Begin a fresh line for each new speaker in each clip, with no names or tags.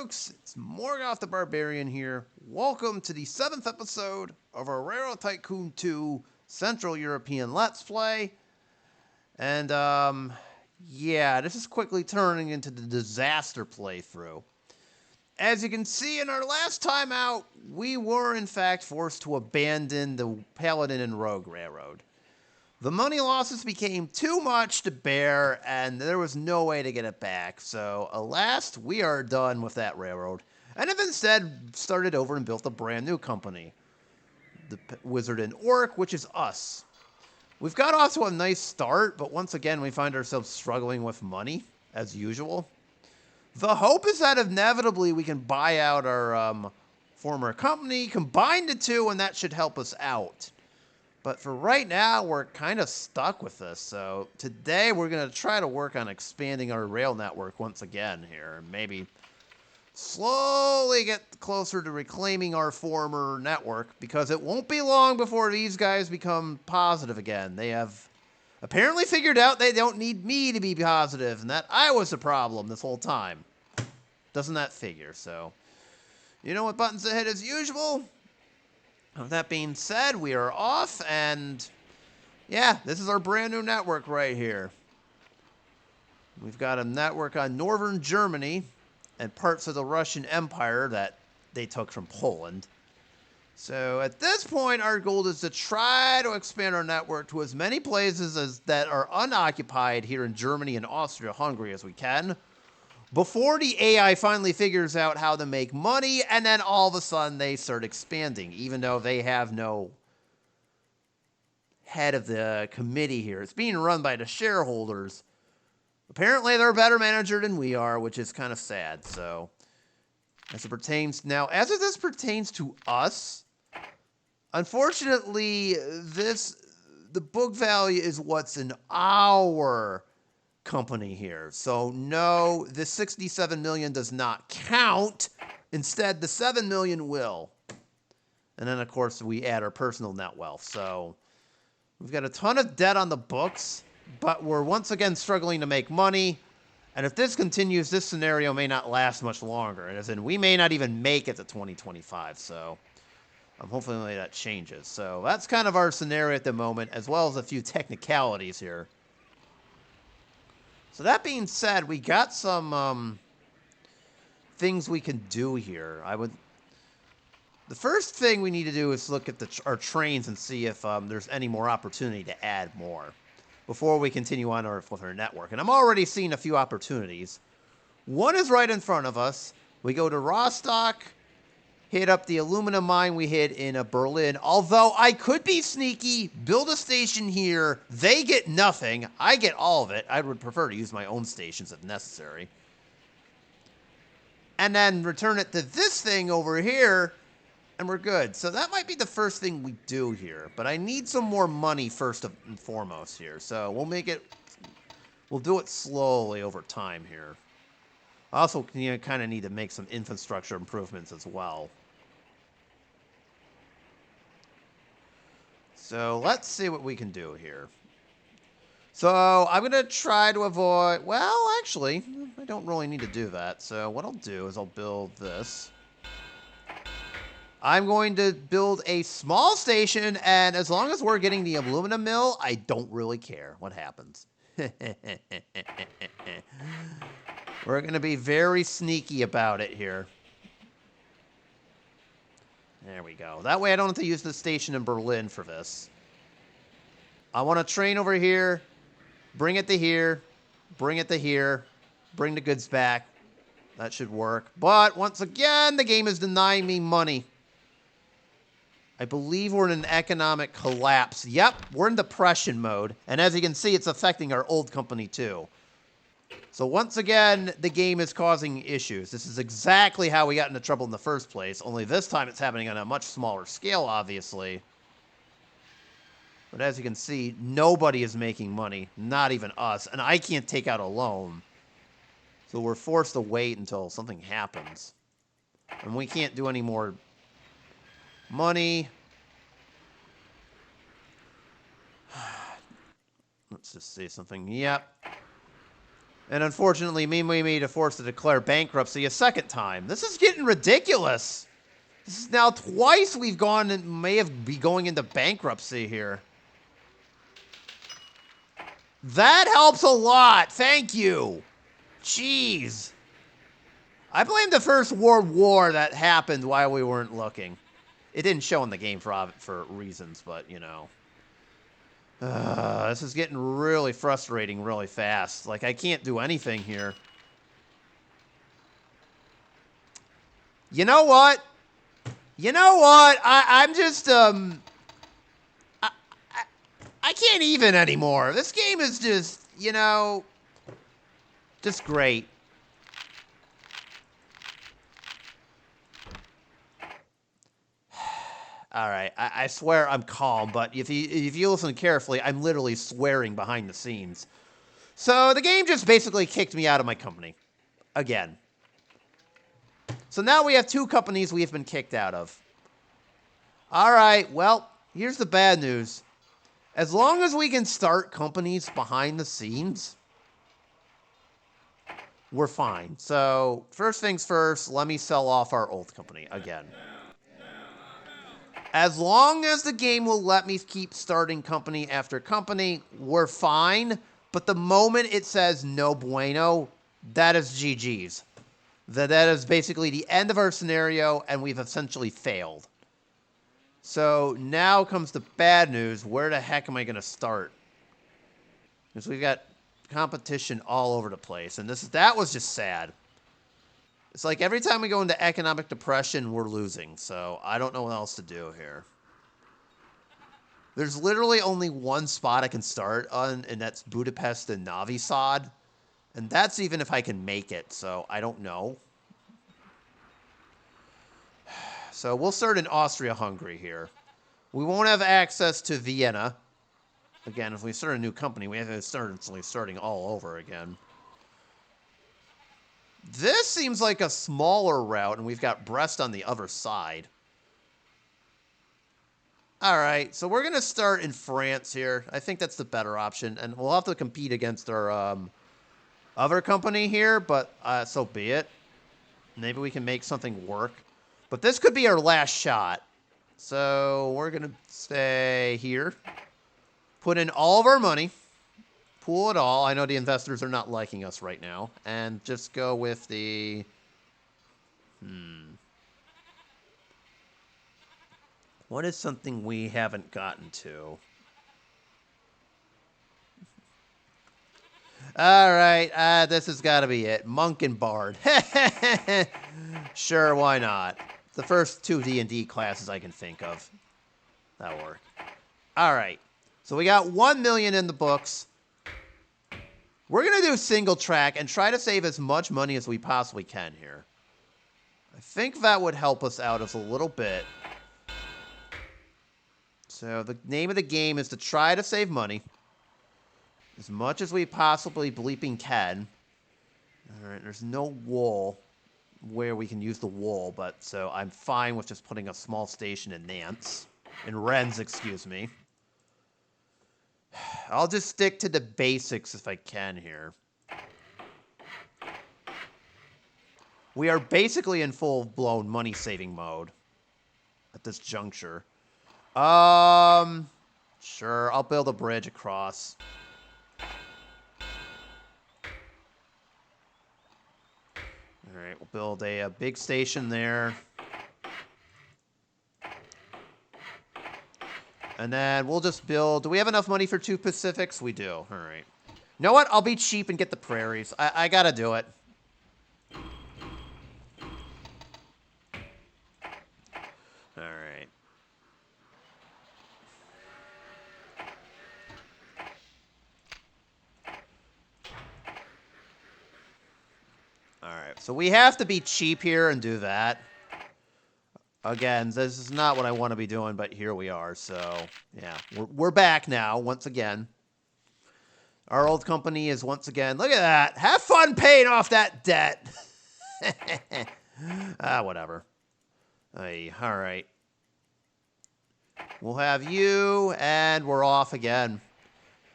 folks, it's Morgoth the Barbarian here. Welcome to the 7th episode of our Railroad Tycoon 2 Central European Let's Play. And, yeah, this is quickly turning into the disaster playthrough. As you can see in our last time out, we were in fact forced to abandon the Paladin and Rogue Railroad. The money losses became too much to bear, and there was no way to get it back. So, alas, we are done with that railroad, and have instead started over and built a brand new company, the Wizard and Orc, which is us. We've got off to a nice start, but once again, we find ourselves struggling with money, as usual. The hope is that inevitably we can buy out our former company, combine the two, and that should help us out. But for right now, we're kind of stuck with this. So today we're going to try to work on expanding our rail network once again here. And maybe slowly get closer to reclaiming our former network, because it won't be long before these guys become positive again. They have apparently figured out they don't need me to be positive, and that I was the problem this whole time. Doesn't that figure? So, you know what buttons to hit as usual? With that being said, we are off, and yeah, this is our brand new network right here. We've got a network on northern Germany and parts of the Russian Empire that they took from Poland. So at this point, our goal is to try to expand our network to as many places as that are unoccupied here in Germany and Austria-Hungary as we can, before the AI finally figures out how to make money, and then all of a sudden they start expanding, even though they have no head of the committee here. It's being run by the shareholders. Apparently they're a better manager than we are, which is kind of sad. So, as it pertains to us, unfortunately, the book value is what's in our company here. So no, this 67 million does not count. Instead, the 7 million will. And then, of course, we add our personal net wealth. So we've got a ton of debt on the books, but we're once again struggling to make money. And if this continues, this scenario may not last much longer. As in, we may not even make it to 2025. So hopefully that changes. So that's kind of our scenario at the moment, as well as a few technicalities here. So that being said, we got some things we can do here. The first thing we need to do is look at our trains and see if there's any more opportunity to add more before we continue on with our network. And I'm already seeing a few opportunities. One is right in front of us. We go to Rostock, hit up the aluminum mine we hit in Berlin. Although I could be sneaky, build a station here. They get nothing. I get all of it. I would prefer to use my own stations if necessary. And then return it to this thing over here, and we're good. So that might be the first thing we do here. But I need some more money first and foremost here. So we'll do it slowly over time here. Also, you kind of need to make some infrastructure improvements as well. So let's see what we can do here. So I'm going to try to avoid... Well, actually, I don't really need to do that. So what I'll do is I'll build this. I'm going to build a small station, and as long as we're getting the aluminum mill, I don't really care what happens. We're going to be very sneaky about it here. There we go. That way I don't have to use the station in Berlin for this. I want a train over here. Bring it to here. Bring it to here. Bring the goods back. That should work. But once again, the game is denying me money. I believe we're in an economic collapse. Yep, we're in depression mode. And as you can see, it's affecting our old company too. So once again, the game is causing issues. This is exactly how we got into trouble in the first place, only this time it's happening on a much smaller scale, obviously. But as you can see, nobody is making money, not even us, and I can't take out a loan. So we're forced to wait until something happens. And we can't do any more money. Let's just say something. Yep. And unfortunately, we may be forced to declare bankruptcy a second time. This is getting ridiculous. This is now twice we've gone and may have be going into bankruptcy here. That helps a lot. Thank you. Jeez. I blame the First World War that happened while we weren't looking. It didn't show in the game for reasons, but, you know. This is getting really frustrating really fast. Like, I can't do anything here. You know what? You know what? I'm just, I can't even anymore. This game is just, you know, just great. All right, I swear I'm calm, but if you listen carefully, I'm literally swearing behind the scenes. So the game just basically kicked me out of my company. Again. So now we have 2 companies we have been kicked out of. All right, well, here's the bad news. As long as we can start companies behind the scenes, we're fine. So first things first, let me sell off our old company again. As long as the game will let me keep starting company after company, we're fine. But the moment it says no bueno, that is GG's. That is basically the end of our scenario, and we've essentially failed. So now comes the bad news. Where the heck am I going to start? Because we've got competition all over the place, and that was just sad. It's like every time we go into economic depression, we're losing. So I don't know what else to do here. There's literally only one spot I can start on, and that's Budapest and Novi Sad. And that's even if I can make it, so I don't know. So we'll start in Austria-Hungary here. We won't have access to Vienna. Again, if we start a new company, we have to start starting all over again. This seems like a smaller route, and we've got Brest on the other side. All right, so we're going to start in France here. I think that's the better option, and we'll have to compete against our other company here, but so be it. Maybe we can make something work. But this could be our last shot. So we're going to stay here. Put in all of our money. Pool it all. I know the investors are not liking us right now. And just go with the... What is something we haven't gotten to? All right. This has got to be it. Monk and Bard. Sure, why not? The first 2 D&D classes I can think of. That'll work. All right. So we got 1 million in the books. We're going to do single track and try to save as much money as we possibly can here. I think that would help us out as a little bit. So the name of the game is to try to save money as much as we possibly bleeping can. All right, there's no wool where we can use the wool, but so I'm fine with just putting a small station in Nantes. In Rennes, excuse me. I'll just stick to the basics if I can here. We are basically in full-blown money-saving mode at this juncture. Sure, I'll build a bridge across. All right, we'll build a big station there. And then we'll just build... Do we have enough money for 2 Pacifics? We do. All right. You know what? I'll be cheap and get the prairies. I gotta do it. All right. All right. So we have to be cheap here and do that. Again, this is not what I want to be doing, but here we are. So, yeah, we're back now, once again. Our old company is once again... Look at that. Have fun paying off that debt. Whatever. Hey, all right. We'll have you, and we're off again.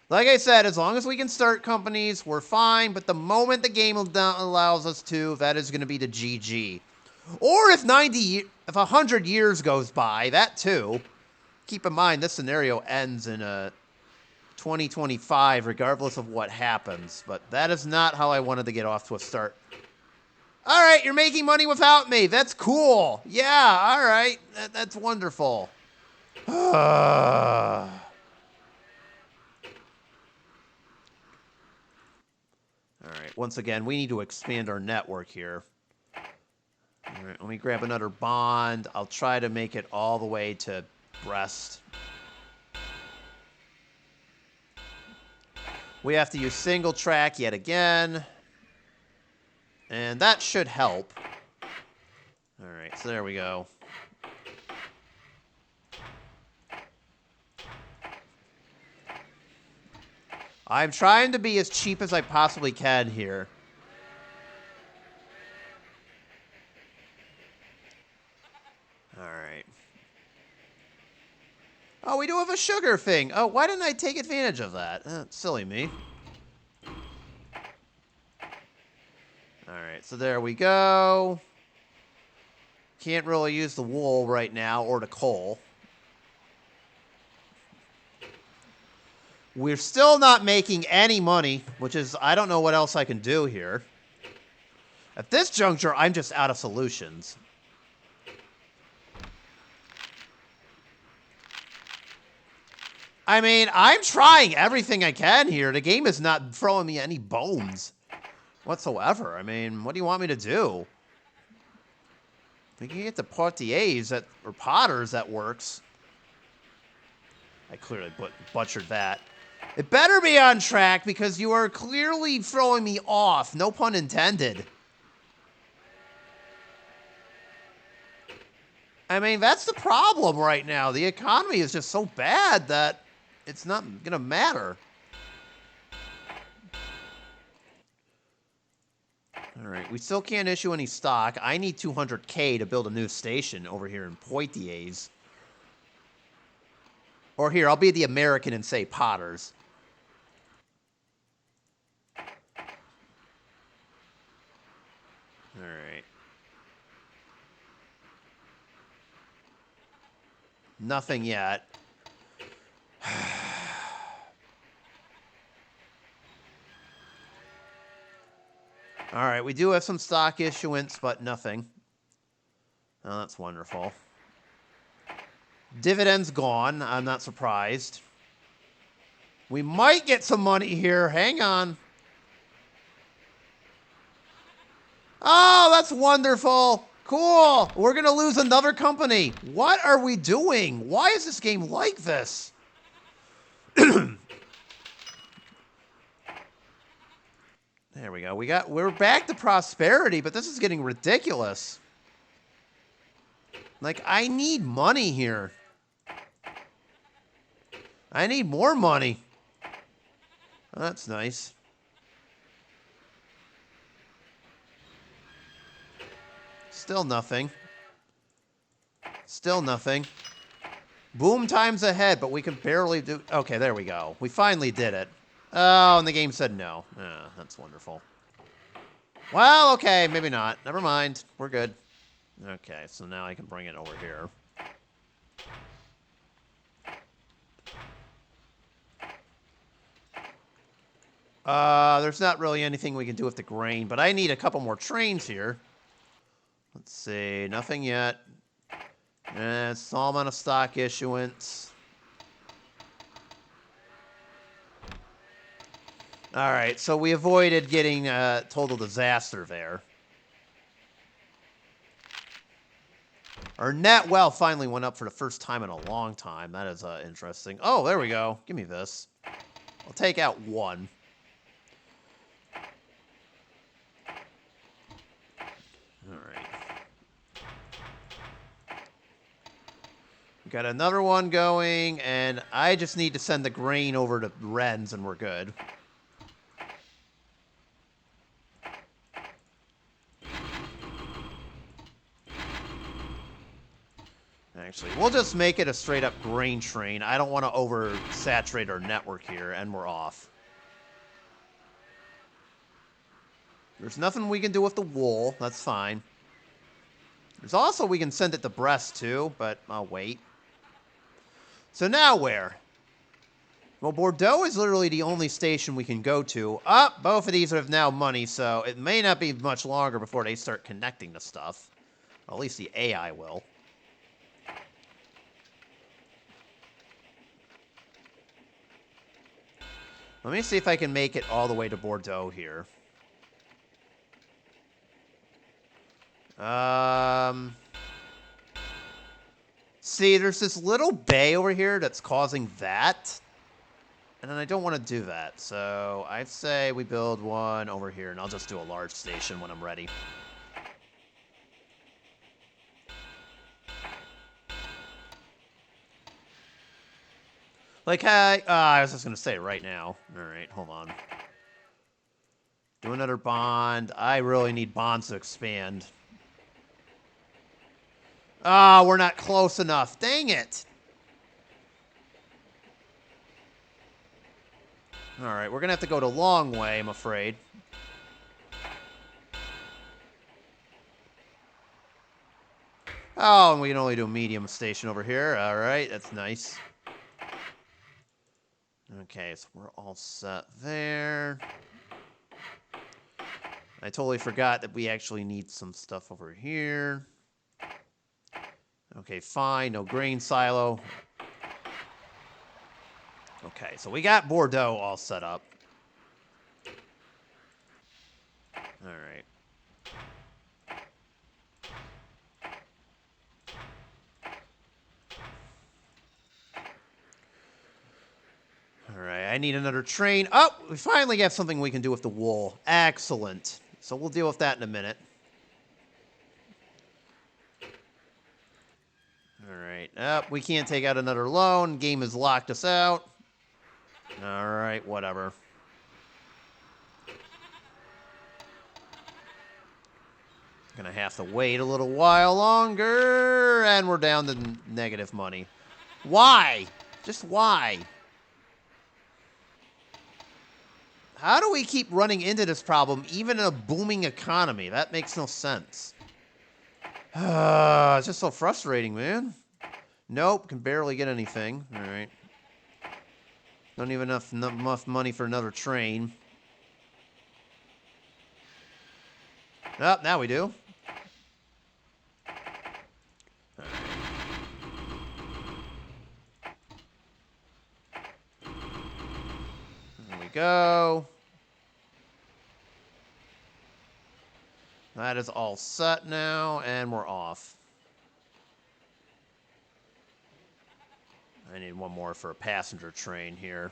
Like I said, as long as we can start companies, we're fine. But the moment the game allows us to, that is going to be the GG. Or if 100 years goes by, that too. Keep in mind, this scenario ends in 2025, regardless of what happens. But that is not how I wanted to get off to a start. All right, you're making money without me. That's cool. Yeah, all right. That's wonderful. All right, once again, we need to expand our network here. All right, let me grab another bond. I'll try to make it all the way to Brest. We have to use single track yet again. And that should help. All right, so there we go. I'm trying to be as cheap as I possibly can here. All right. Oh, we do have a sugar thing. Oh, why didn't I take advantage of that? Silly me. All right, so there we go. Can't really use the wool right now or the coal. We're still not making any money, which is, I don't know what else I can do here. At this juncture, I'm just out of solutions. I mean, I'm trying everything I can here. The game is not throwing me any bones whatsoever. I mean, what do you want me to do? We can get the portiers or potters, that works. I clearly butchered that. It better be on track because you are clearly throwing me off. No pun intended. I mean, that's the problem right now. The economy is just so bad that it's not going to matter. All right, we still can't issue any stock. I need 200K to build a new station over here in Poitiers. Or here, I'll be the American and say Potters. All right. Nothing yet. All right, we do have some stock issuance, but nothing. Oh, that's wonderful. Dividends gone. I'm not surprised. We might get some money here. Hang on. Oh, that's wonderful. Cool. We're going to lose another company. What are we doing? Why is this game like this? There we go. We're back to prosperity, but this is getting ridiculous. Like, I need money here. I need more money. Oh, that's nice. Still nothing. Still nothing. Boom time's ahead, but we can barely do... Okay, there we go. We finally did it. Oh, and the game said no. Oh, that's wonderful. Well, okay, maybe not. Never mind. We're good. Okay, so now I can bring it over here. There's not really anything we can do with the grain, but I need a couple more trains here. Let's see. Nothing yet. Small amount of stock issuance. All right, so we avoided getting total disaster there. Our net wealth finally went up for the first time in a long time. That is interesting. Oh, there we go. Give me this. I'll take out one. All right. We got another one going, and I just need to send the grain over to Rennes, and we're good. Actually, we'll just make it a straight-up grain train. I don't want to oversaturate our network here, and we're off. There's nothing we can do with the wool. That's fine. There's also, we can send it to Brest, too, but I'll wait. So now where? Well, Bordeaux is literally the only station we can go to. Both of these have now money, so it may not be much longer before they start connecting to stuff. Well, at least the AI will. Let me see if I can make it all the way to Bordeaux here. See, there's this little bay over here that's causing that. And then I don't want to do that. So I'd say we build one over here, and I'll just do a large station when I'm ready. Like, hey, I was just going to say it right now. All right, hold on. Do another bond. I really need bonds to expand. We're not close enough. Dang it. All right, we're going to have to go the long way, I'm afraid. Oh, and we can only do a medium station over here. All right, that's nice. Okay, so we're all set there. I totally forgot that we actually need some stuff over here. Okay, fine. No grain silo. Okay, so we got Bordeaux all set up. All right. All right, I need another train. Oh, we finally got something we can do with the wool. Excellent. So we'll deal with that in a minute. All right. We can't take out another loan. Game has locked us out. All right, whatever. Gonna have to wait a little while longer, and we're down to negative money. Why? Just why? How do we keep running into this problem, even in a booming economy? That makes no sense. It's just so frustrating, man. Nope, can barely get anything. All right. Don't even have enough money for another train. Oh, now we do. There we go. That is all set now, and we're off. I need one more for a passenger train here.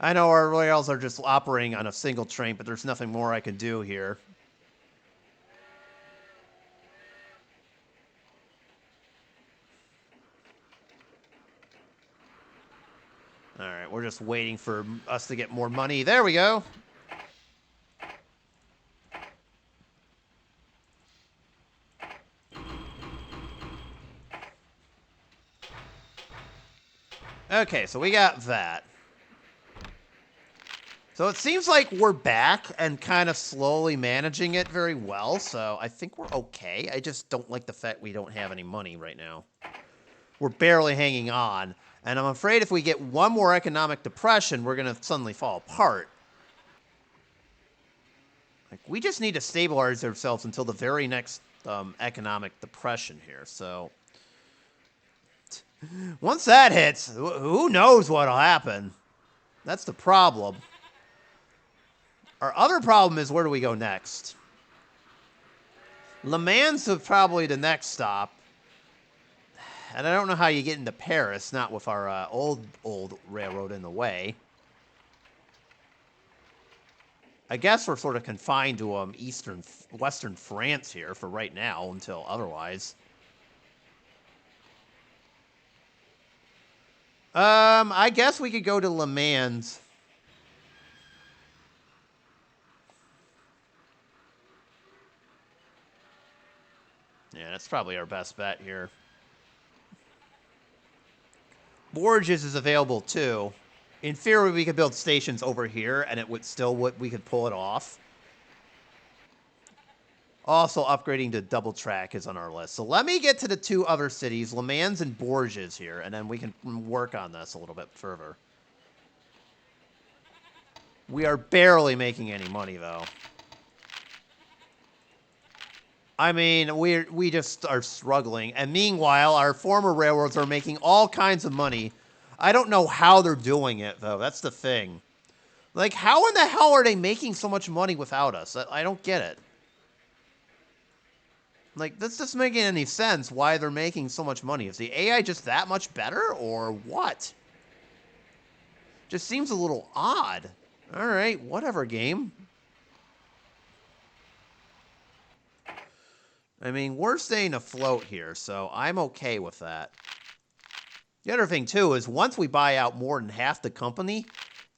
I know our rails are just operating on a single train, but there's nothing more I can do here. All right, we're just waiting for us to get more money. There we go. Okay, so we got that. So it seems like we're back and kind of slowly managing it very well, so I think we're okay. I just don't like the fact we don't have any money right now. We're barely hanging on, and I'm afraid if we get one more economic depression, we're going to suddenly fall apart. Like, we just need to stabilize ourselves until the very next economic depression here, so... Once that hits, who knows what'll happen? That's the problem. Our other problem is, where do we go next? Le Mans is probably the next stop. And I don't know how you get into Paris, not with our old railroad in the way. I guess we're sort of confined to western France here for right now, until otherwise. I guess we could go to Le Mans. Yeah, that's probably our best bet here. Borges is available too. In theory, we could build stations over here, and it would still we could pull it off. Also, upgrading to double track is on our list. So let me get to the two other cities, Le Mans and Bourges here, and then we can work on this a little bit further. We are barely making any money, though. I mean, we just are struggling. And meanwhile, our former railroads are making all kinds of money. I don't know how they're doing it, though. That's the thing. Like, how in the hell are they making so much money without us? I don't get it. Like, this doesn't make any sense why they're making so much money. Is the AI just that much better, or what? Just seems a little odd. All right, whatever, game. I mean, we're staying afloat here, so I'm okay with that. The other thing, too, is once we buy out more than half the company,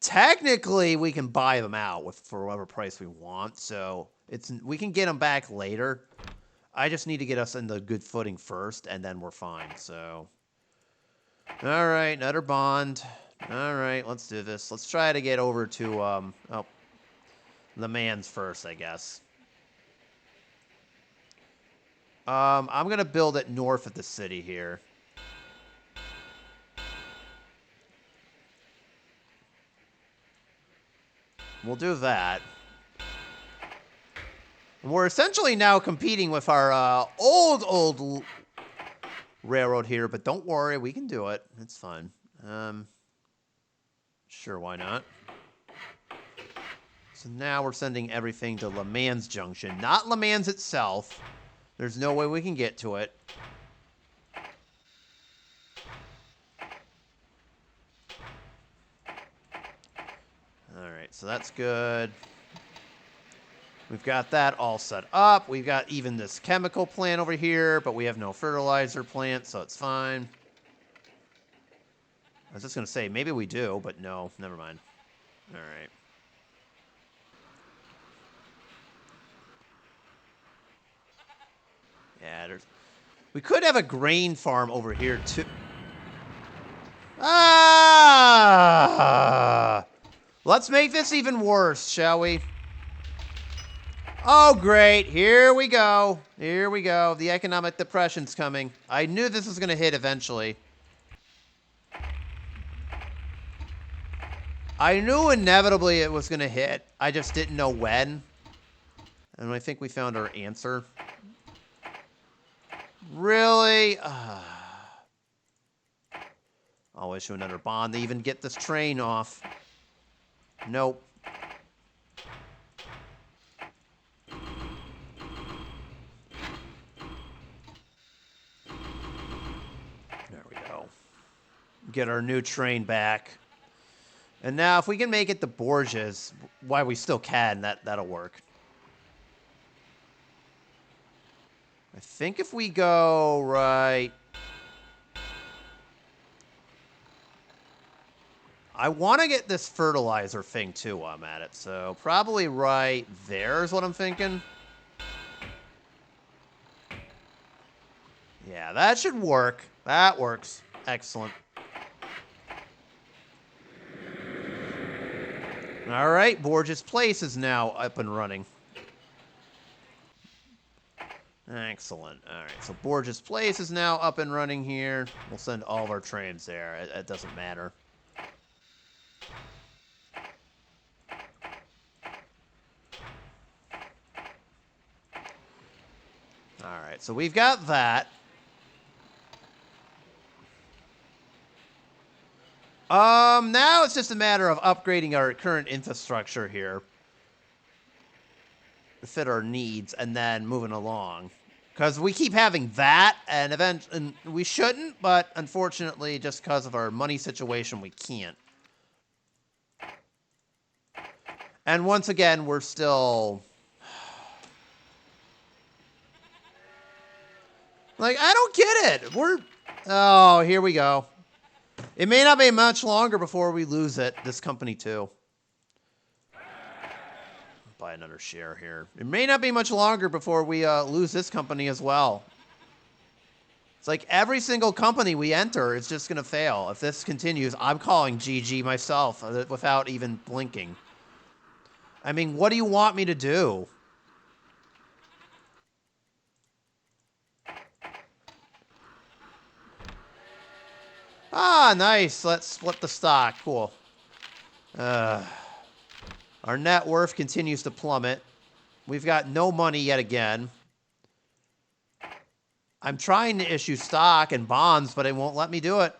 technically we can buy them out for whatever price we want, so we can get them back later. I just need to get us into good footing first, and then we're fine, so. All right, another bond. All right, let's do this. Let's try to get over to, Le Mans first, I guess. I'm going to build it north of the city here. We'll do that. We're essentially now competing with our old railroad here, but don't worry, we can do it. It's fine. Sure, why not? So now we're sending everything to Le Mans Junction, not Le Mans itself. There's no way we can get to it. All right, so that's good. We've got that all set up. We've got even this chemical plant over here, but we have no fertilizer plant, so it's fine. I was just going to say, maybe we do, but no, never mind. All right. Yeah, we could have a grain farm over here, too. Ah! Let's make this even worse, shall we? Oh, great. Here we go. Here we go. The economic depression's coming. I knew this was going to hit eventually. I knew inevitably it was going to hit. I just didn't know when. And I think we found our answer. Really? I'll issue another bond to even get this train off. Nope. There we go. Get our new train back. And now if we can make it to Borges, why we still can, that'll work. I think if we go right... I want to get this fertilizer thing, too, while I'm at it. So probably right there is what I'm thinking. Yeah, that should work. That works. Excellent. All right, Borges Place is now up and running. Excellent. All right, so Borges Place is now up and running here. We'll send all of our trains there. It doesn't matter. All right, so we've got that. Now it's just a matter of upgrading our current infrastructure here to fit our needs and then moving along. Because we keep having that, and we shouldn't, but unfortunately, just because of our money situation, we can't. And once again, we're still... Like, I don't get it. Oh, here we go. It may not be much longer before we lose it, this company too. Buy another share here. It may not be much longer before we lose this company as well. It's like every single company we enter is just going to fail. If this continues, I'm calling GG myself without even blinking. I mean, what do you want me to do? Ah, nice. Let's split the stock. Cool. Our net worth continues to plummet. We've got no money yet again. I'm trying to issue stock and bonds, but it won't let me do it.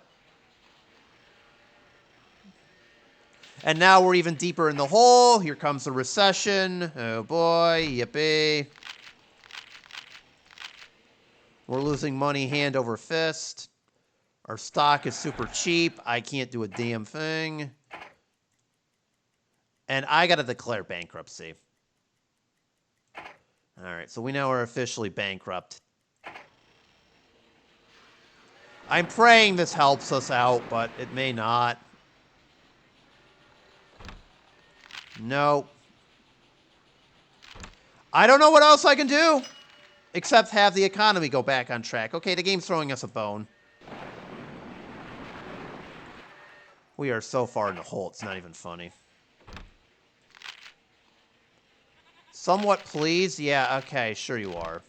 And now we're even deeper in the hole. Here comes the recession. Oh boy, yippee. We're losing money hand over fist. Our stock is super cheap. I can't do a damn thing. And I got to declare bankruptcy. All right, so we now are officially bankrupt. I'm praying this helps us out, but it may not. No. I don't know what else I can do except have the economy go back on track. Okay, the game's throwing us a bone. We are so far in the hole, it's not even funny. Somewhat pleased? Yeah, okay, sure you are.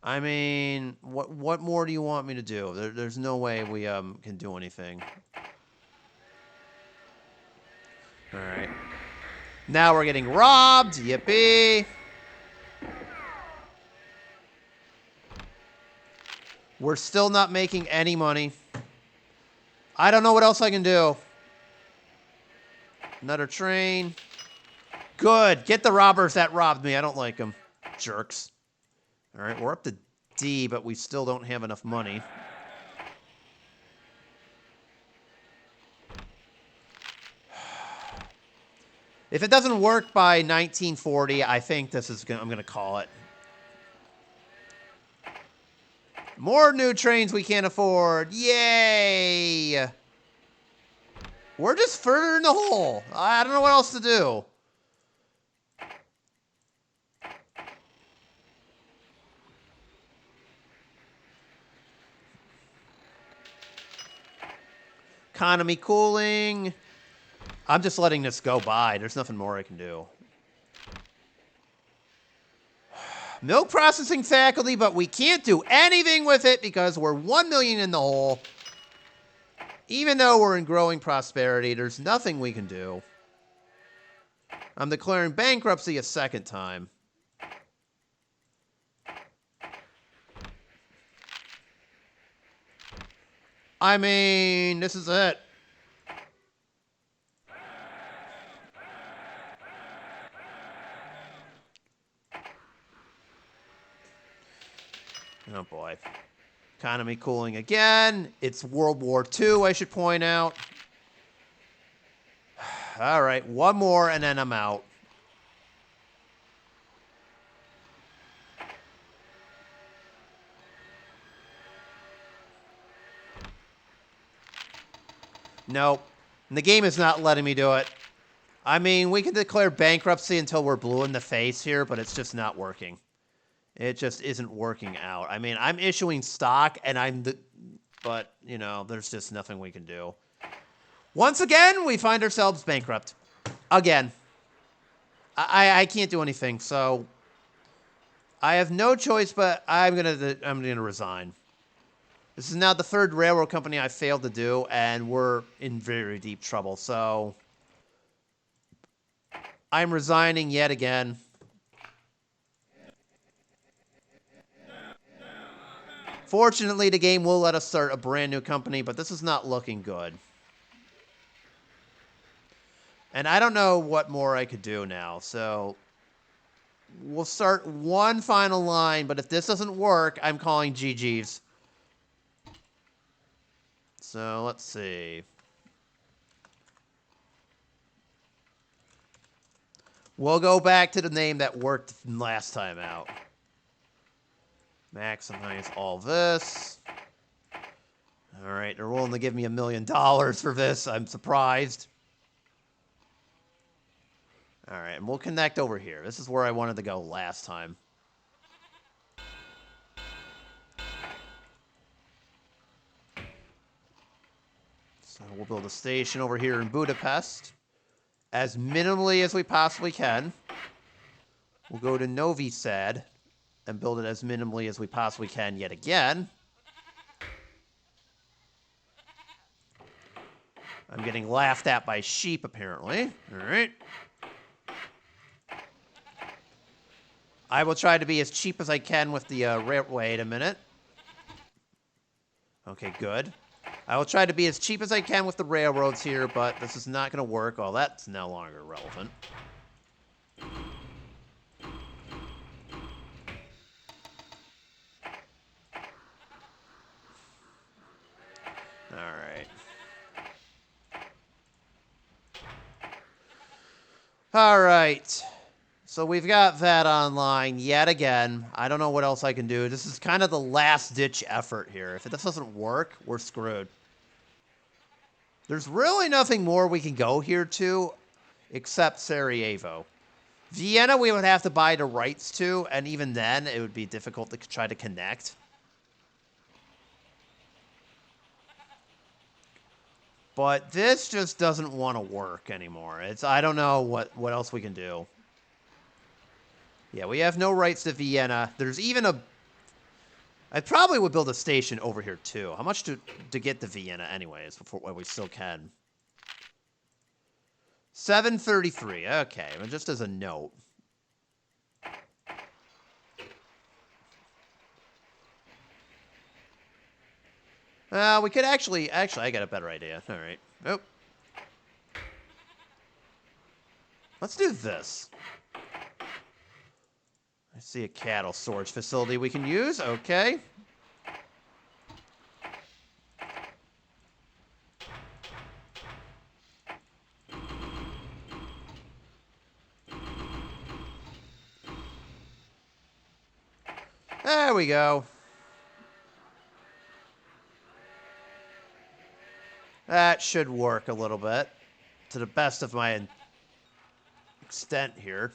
I mean, what more do you want me to do? There's no way we can do anything. All right. Now we're getting robbed. Yippee. We're still not making any money. I don't know what else I can do. Another train. Good. Get the robbers that robbed me. I don't like them. Jerks. All right, we're up to D, but we still don't have enough money. If it doesn't work by 1940, I think this is I'm going to call it. More new trains we can't afford. Yay! We're just further in the hole. I don't know what else to do. Economy cooling. I'm just letting this go by. There's nothing more I can do. Milk processing faculty, but we can't do anything with it because we're 1 million in the hole. Even though we're in growing prosperity, there's nothing we can do. I'm declaring bankruptcy a second time. I mean, this is it. Oh boy. Economy cooling again. It's World War II, I should point out. All right, one more and then I'm out. Nope. The game is not letting me do it. I mean, we can declare bankruptcy until we're blue in the face here, but it's just not working. It just isn't working out. I mean, I'm issuing stock, and but, you know, there's just nothing we can do. Once again, we find ourselves bankrupt. Again. I can't do anything, so I have no choice, but I'm gonna resign. This is now the third railroad company I failed to do, and we're in very deep trouble, so I'm resigning yet again. Fortunately, the game will let us start a brand new company, but this is not looking good. And I don't know what more I could do now, so we'll start one final line, but if this doesn't work, I'm calling GG's. So, let's see. We'll go back to the name that worked last time out. Maximize all this. All right, they're willing to give me $1 million for this. I'm surprised. All right, and we'll connect over here. This is where I wanted to go last time. build a station over here in Budapest. As minimally as we possibly can. We'll go to Novi Sad and build it as minimally as we possibly can yet again. I'm getting laughed at by sheep, apparently. All right. I will try to be as cheap as I can with the railway. Wait a minute. Okay, good. I will try to be as cheap as I can with the railroads here, but this is not going to work. Oh, that's no longer relevant. All right. All right. So we've got that online yet again. I don't know what else I can do. This is kind of the last-ditch effort here. If this doesn't work, we're screwed. There's really nothing more we can go here to except Sarajevo. Vienna we would have to buy the rights to, and even then it would be difficult to try to connect. But this just doesn't want to work anymore. I don't know what else we can do. Yeah, we have no rights to Vienna. There's even a... I probably would build a station over here, too. How much to get to Vienna, anyways, before we still can? 733. Okay, well, just as a note. We could actually, I got a better idea. All right. Oh. Let's do this. I see a cattle storage facility we can use. Okay. There we go. That should work a little bit, to the best of my extent here.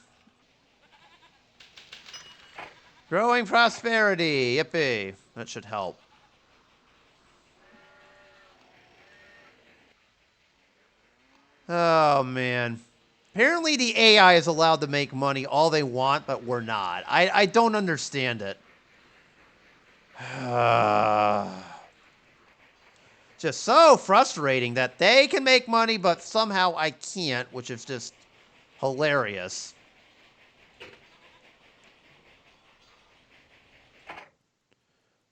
Growing prosperity, yippee. That should help. Oh, man. Apparently the AI is allowed to make money all they want, but we're not. I don't understand it. Just so frustrating that they can make money, but somehow I can't, which is just hilarious.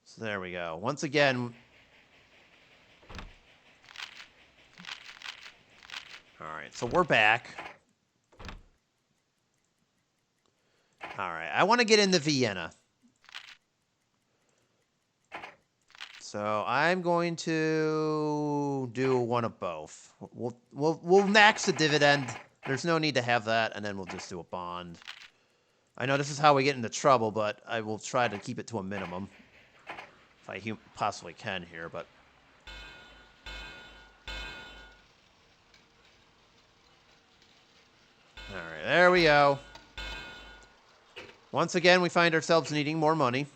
So there we go. Once again... Alright, so we're back. Alright, I want to get into Vienna. So I'm going to do one of both. We'll max the dividend. There's no need to have that, and then we'll just do a bond. I know this is how we get into trouble, but I will try to keep it to a minimum. If I possibly can here, but... Alright, there we go. Once again, we find ourselves needing more money.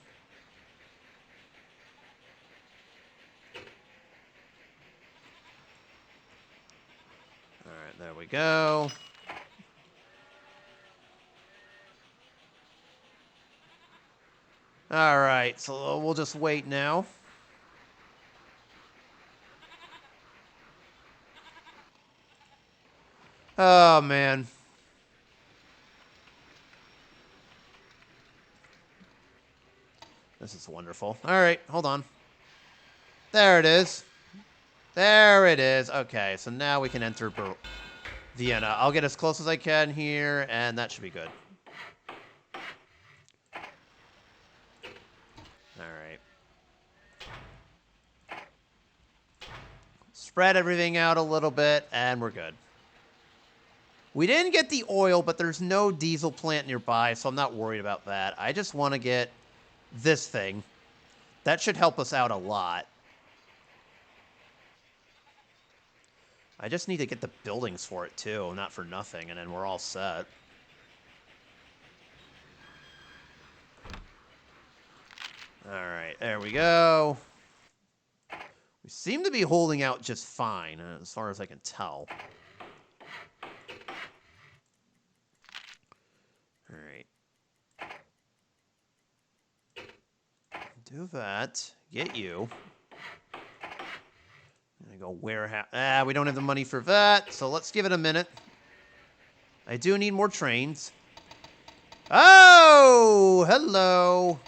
Alright, there we go. Alright, so we'll just wait now. Oh, man. This is wonderful. Alright, hold on. There it is. There it is. Okay, so now we can enter Vienna. I'll get as close as I can here, and that should be good. Alright. Spread everything out a little bit, and we're good. We didn't get the oil, but there's no diesel plant nearby, so I'm not worried about that. I just want to get this thing. That should help us out a lot. I just need to get the buildings for it, too, not for nothing, and then we're all set. Alright, there we go. We seem to be holding out just fine, as far as I can tell. All right. Do that. Get you. I'm gonna go warehouse. We don't have the money for that, so let's give it a minute. I do need more trains. Oh, hello.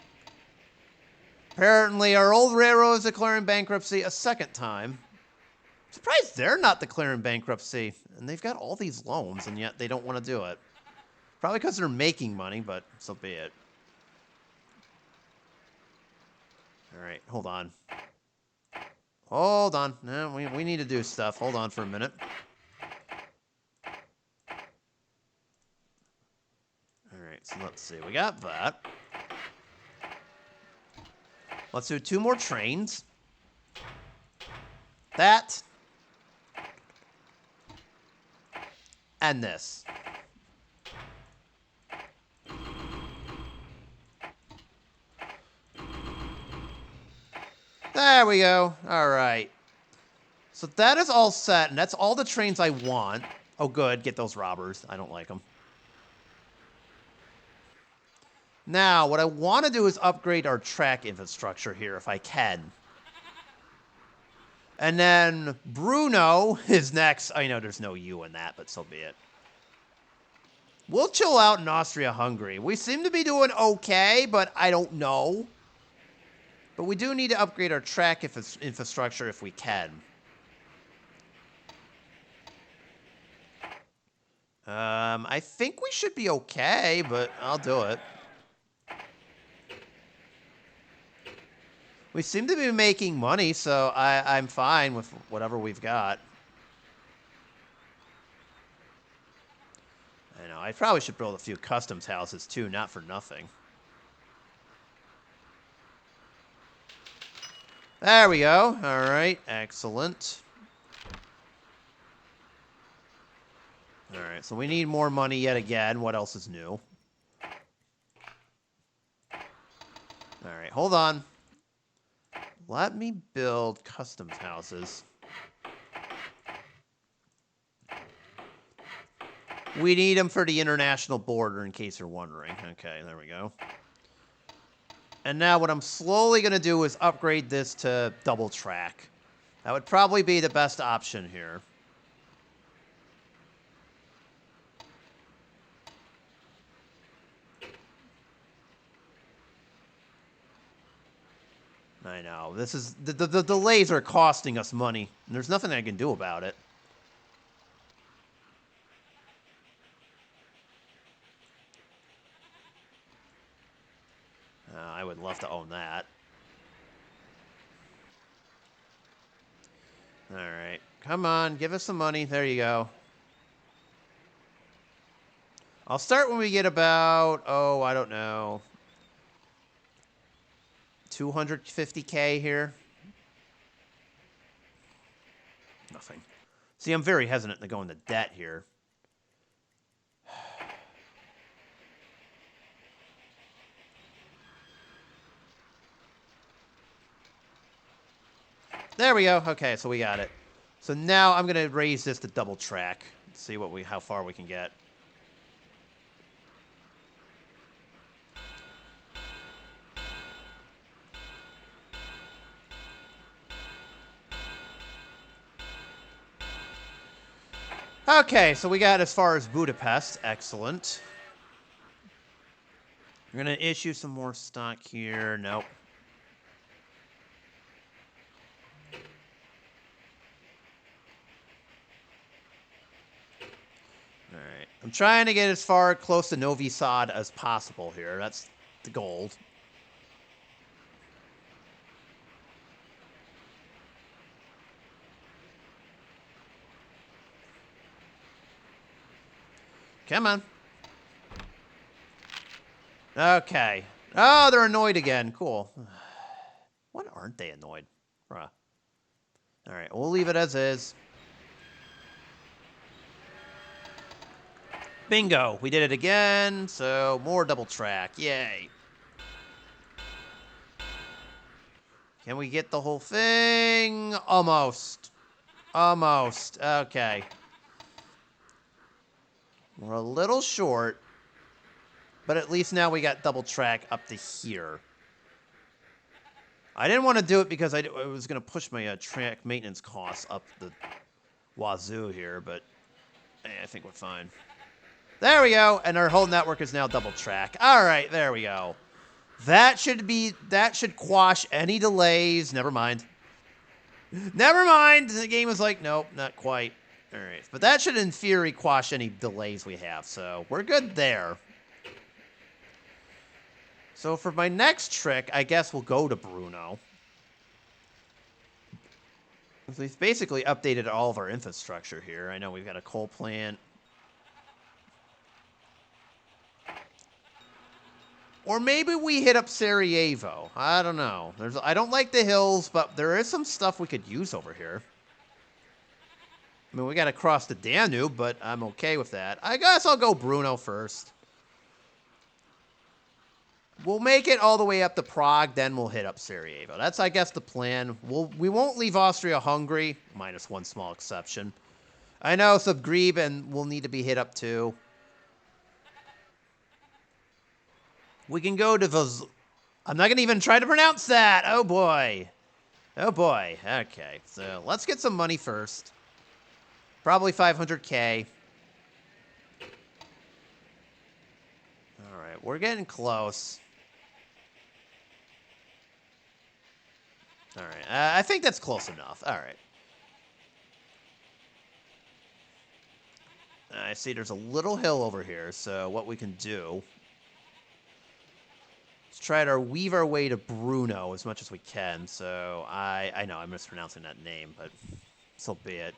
Apparently, our old railroad is declaring bankruptcy a second time. I'm surprised they're not declaring bankruptcy. And they've got all these loans, and yet they don't want to do it. Probably because they're making money, but so be it. All right, hold on. Hold on. No, we need to do stuff. Hold on for a minute. All right, so let's see. We got that. Let's do 2 more trains. That. And this. There we go. All right. So that is all set, and that's all the trains I want. Oh, good. Get those robbers. I don't like them. Now, what I want to do is upgrade our track infrastructure here, if I can. And then Bruno is next. I know there's no U in that, but so be it. We'll chill out in Austria-Hungary. We seem to be doing okay, but I don't know. But we do need to upgrade our track infrastructure if we can. I think we should be okay, but I'll do it. We seem to be making money, so I'm fine with whatever we've got. I know, I probably should build a few customs houses too, not for nothing. There we go. All right, excellent. All right, so we need more money yet again. What else is new? All right, hold on. Let me build customs houses. We need them for the international border, in case you're wondering. Okay, there we go. And now what I'm slowly going to do is upgrade this to double track. That would probably be the best option here. I know. This is the delays are costing us money, and there's nothing I can do about it. I would love to own that. All right. Come on, give us some money. There you go. I'll start when we get about, oh, I don't know, 250K here. Nothing. See, I'm very hesitant to go into debt here. There we go. Okay, so we got it. So now I'm going to raise this to double track. See how far we can get. Okay, so we got as far as Budapest. Excellent. We're going to issue some more stock here. Nope. All right. I'm trying to get as far close to Novi Sad as possible here. That's the goal. Come on. Okay. Oh, they're annoyed again. Cool. When aren't they annoyed? Bruh. All right, we'll leave it as is. Bingo. We did it again, so more double track. Yay. Can we get the whole thing? Almost. Almost. Okay. We're a little short. But at least now we got double track up to here. I didn't want to do it because I was going to push my track maintenance costs up the wazoo here, but I think we're fine. There we go, and our whole network is now double track. All right, there we go. That should quash any delays. Never mind. Never mind. The game was like, nope, not quite. All right, but that should in theory quash any delays we have, so we're good there. So for my next trick, I guess we'll go to Bruno. We've basically updated all of our infrastructure here. I know we've got a coal plant. Or maybe we hit up Sarajevo. I don't know. I don't like the hills, but there is some stuff we could use over here. I mean, we got to cross the Danube, but I'm okay with that. I guess I'll go Bruno first. We'll make it all the way up to Prague, then we'll hit up Sarajevo. That's, I guess, the plan. We won't leave Austria-Hungary, minus one small exception. I know Subgreb and will need to be hit up too. We can go to I'm not going to even try to pronounce that. Oh, boy. Oh, boy. Okay, so let's get some money first. Probably 500K. All right, we're getting close. All right, I think that's close enough. All right. I see there's a little hill over here, so what we can do is try to weave our way to Bruno as much as we can. So I know I'm mispronouncing that name, but so be it.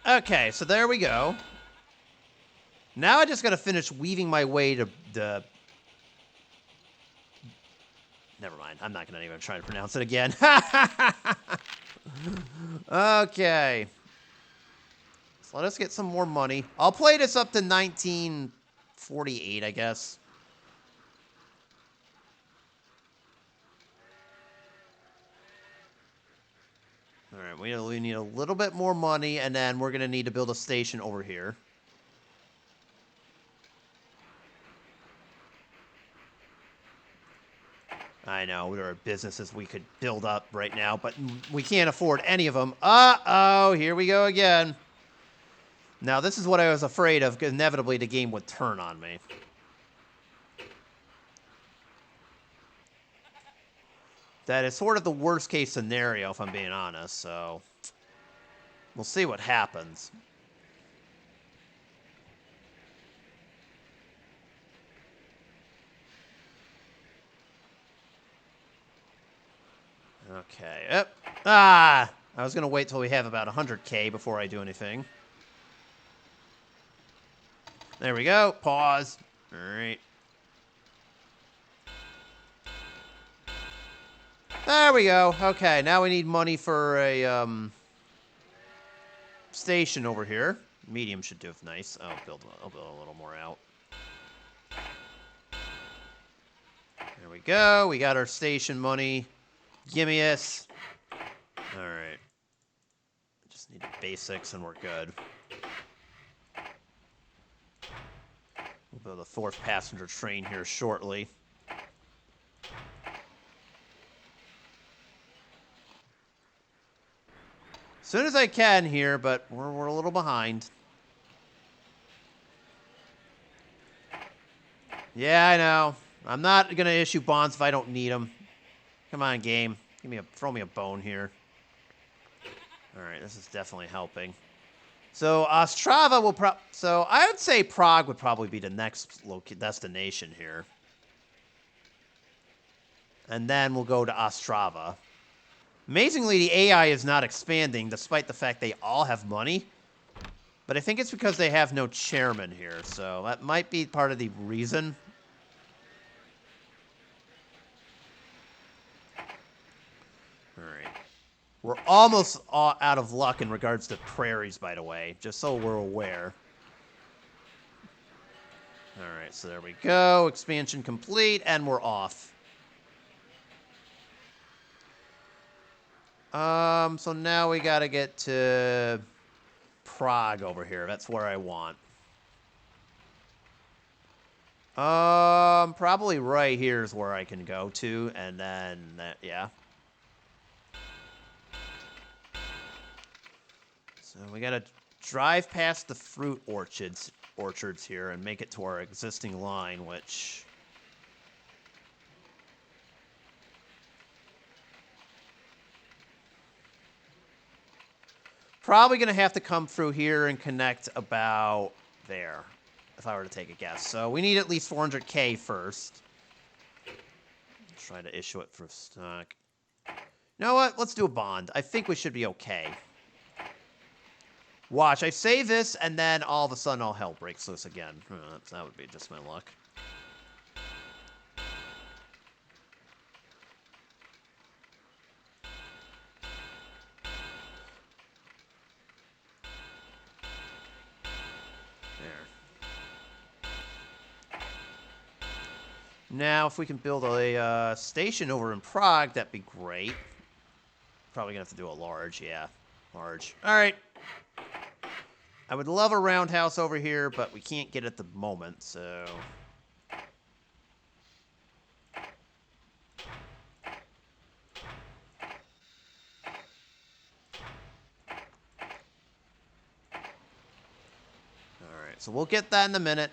Okay, so there we go. Now I just gotta finish weaving my way to the... Never mind. I'm not gonna even try to pronounce it again. Okay. So let us get some more money. I'll play this up to 1948, I guess. All right, we need a little bit more money, and then we're going to need to build a station over here. I know, there are businesses we could build up right now, but we can't afford any of them. Uh-oh, here we go again. Now, this is what I was afraid of, because inevitably the game would turn on me. That is sort of the worst case scenario, if I'm being honest, so we'll see what happens. Okay. Yep. I was going to wait till we have about 100K before I do anything. There we go. Pause. All right. There we go. Okay, now we need money for a station over here. Medium should do nice. I'll build a little more out. There we go. We got our station money. Gimme us. All right. Just need the basics and we're good. We'll build a fourth passenger train here shortly. As soon as I can here, but we're a little behind. Yeah, I know. I'm not going to issue bonds if I don't need them. Come on, game. Throw me a bone here. All right, this is definitely helping. So Ostrava will so I would say Prague would probably be the next destination here. And then we'll go to Ostrava. Amazingly, the AI is not expanding, despite the fact they all have money. But I think it's because they have no chairman here, so that might be part of the reason. All right. We're almost out of luck in regards to prairies, by the way, just so we're aware. Alright, so there we go. Expansion complete, and we're off. So now we gotta get to Prague over here. That's where I want. Probably right here is where I can go to, and then that, yeah. So we gotta drive past the fruit orchards here and make it to our existing line, which probably gonna have to come through here and connect about there, if I were to take a guess. So we need at least 400K first. Try to issue it for stock. You know what? Let's do a bond. I think we should be okay. Watch, I say this, and then all of a sudden all hell breaks loose again. That would be just my luck. There. Now, if we can build a station over in Prague, that'd be great. Probably gonna have to do a large, yeah. Large. Alright. I would love a roundhouse over here, but we can't get it at the moment, so... Alright, so we'll get that in a minute.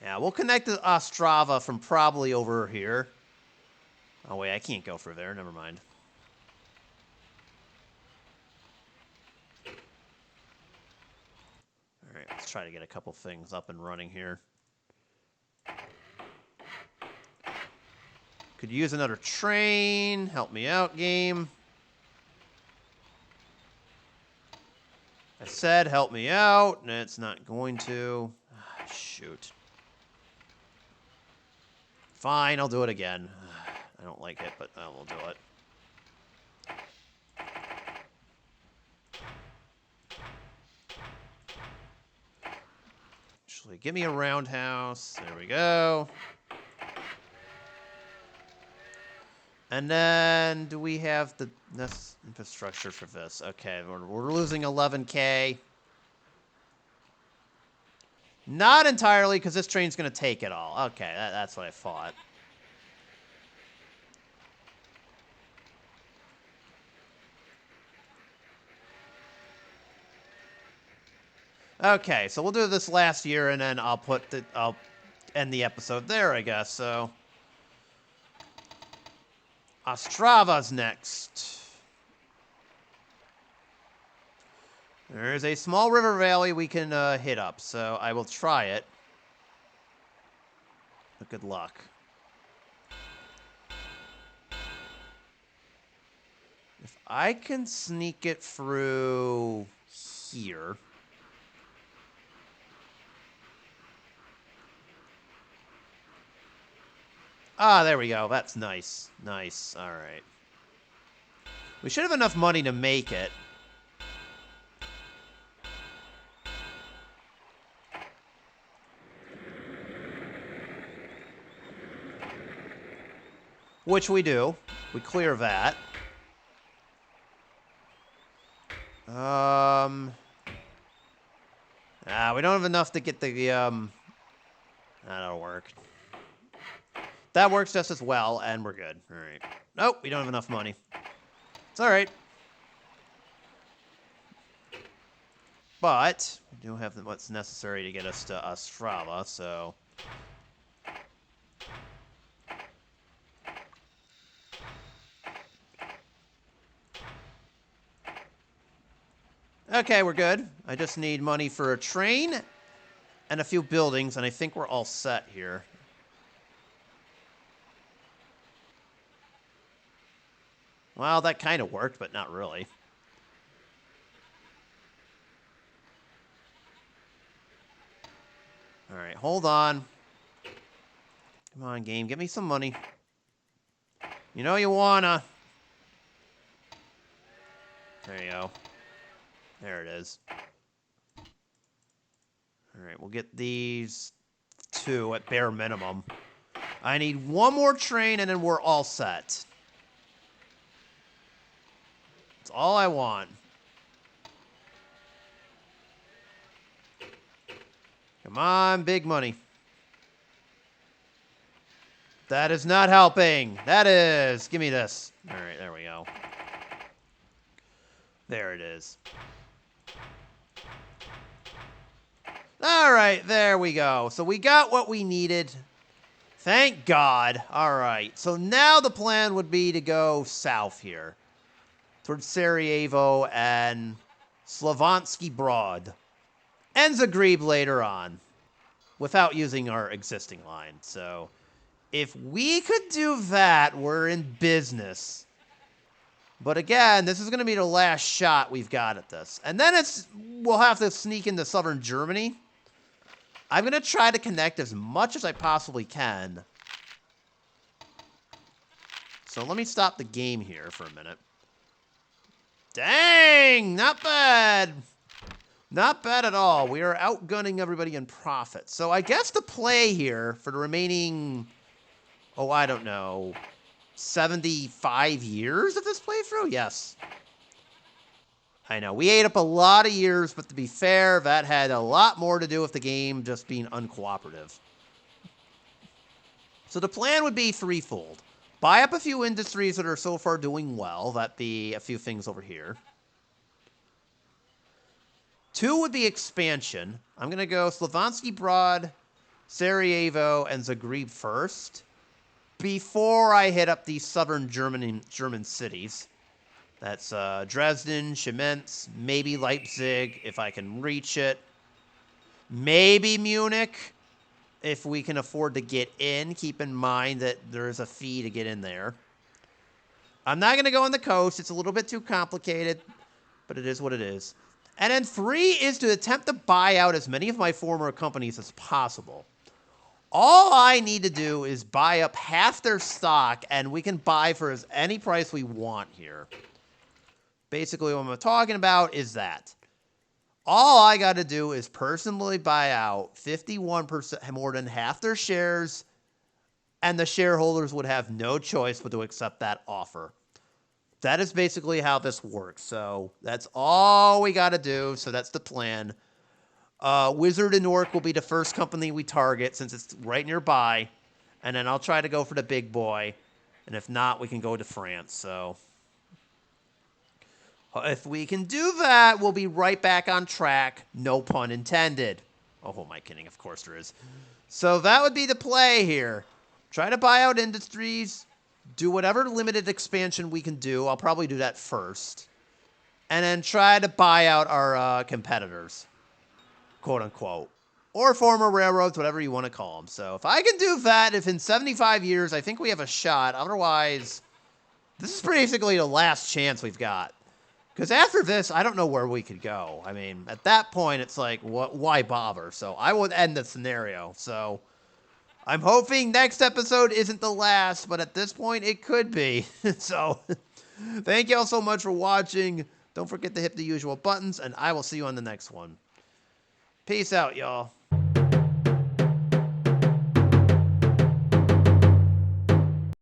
Yeah, we'll connect to Ostrava from probably over here. Oh, wait, I can't go through there. Never mind. Alright, let's try to get a couple things up and running here. Could use another train. Help me out, game. I said help me out, and it's not going to. Ah, shoot. Fine, I'll do it again. I don't like it, but we'll do it. Actually, give me a roundhouse. There we go. And then, do we have the infrastructure for this? Okay, we're losing 11K. Not entirely, because this train's going to take it all. Okay, that's what I thought. Okay, so we'll do this last year, and then I'll end the episode there, I guess. So, Ostrava's next. There's a small river valley we can hit up, so I will try it. But good luck. If I can sneak it through here... Ah, there we go. That's nice. Nice. All right. We should have enough money to make it. Which we do. We clear that. We don't have enough to get the, That'll work. That works just as well, and we're good. All right. Nope, we don't have enough money. It's all right. But we do have what's necessary to get us to Ostrava, so... Okay, we're good. I just need money for a train and a few buildings, and I think we're all set here. Well, that kind of worked, but not really. Alright, hold on. Come on, game. Give me some money. You know you wanna. There you go. There it is. All right, we'll get these 2 at bare minimum. I need 1 more train, and then we're all set. That's all I want. Come on, big money. That is not helping. That is. Give me this. All right, there we go. There it is. All right, there we go. So we got what we needed. Thank God. All right. So now the plan would be to go south here towards Sarajevo and Slovansky Brod and Zagreb later on without using our existing line. So if we could do that, we're in business. But again, this is going to be the last shot we've got at this. And then we'll have to sneak into southern Germany. I'm going to try to connect as much as I possibly can. So let me stop the game here for a minute. Dang! Not bad! Not bad at all. We are outgunning everybody in profit. So I guess the play here for the remaining, oh, I don't know, 75 years of this playthrough? Yes. I know, we ate up a lot of years, but to be fair, that had a lot more to do with the game just being uncooperative. So the plan would be threefold. Buy up a few industries that are so far doing well. That'd be a few things over here. 2 would be expansion. I'm going to go Slovansky Brod, Sarajevo, and Zagreb first before I hit up these southern German cities. That's Dresden, Chemnitz, maybe Leipzig, if I can reach it. Maybe Munich, if we can afford to get in. Keep in mind that there's a fee to get in there. I'm not going to go on the coast. It's a little bit too complicated, but it is what it is. And then 3 is to attempt to buy out as many of my former companies as possible. All I need to do is buy up half their stock, and we can buy for any price we want here. Basically, what I'm talking about is that. All I got to do is personally buy out 51%, more than half their shares, and the shareholders would have no choice but to accept that offer. That is basically how this works. So that's all we got to do. So that's the plan. Wizard and Orc will be the first company we target since it's right nearby. And then I'll try to go for the big boy. And if not, we can go to France. So if we can do that, we'll be right back on track. No pun intended. Oh, who am I kidding? Of course there is. So that would be the play here. Try to buy out industries. Do whatever limited expansion we can do. I'll probably do that first. And then try to buy out our competitors. Quote unquote. Or former railroads, whatever you want to call them. So if I can do that, if in 75 years, I think we have a shot. Otherwise, this is basically the last chance we've got. Because after this, I don't know where we could go. I mean, at that point, it's like, why bother? So I would end the scenario. So I'm hoping next episode isn't the last, but at this point, it could be. So thank you all so much for watching. Don't forget to hit the usual buttons, and I will see you on the next one. Peace out, y'all.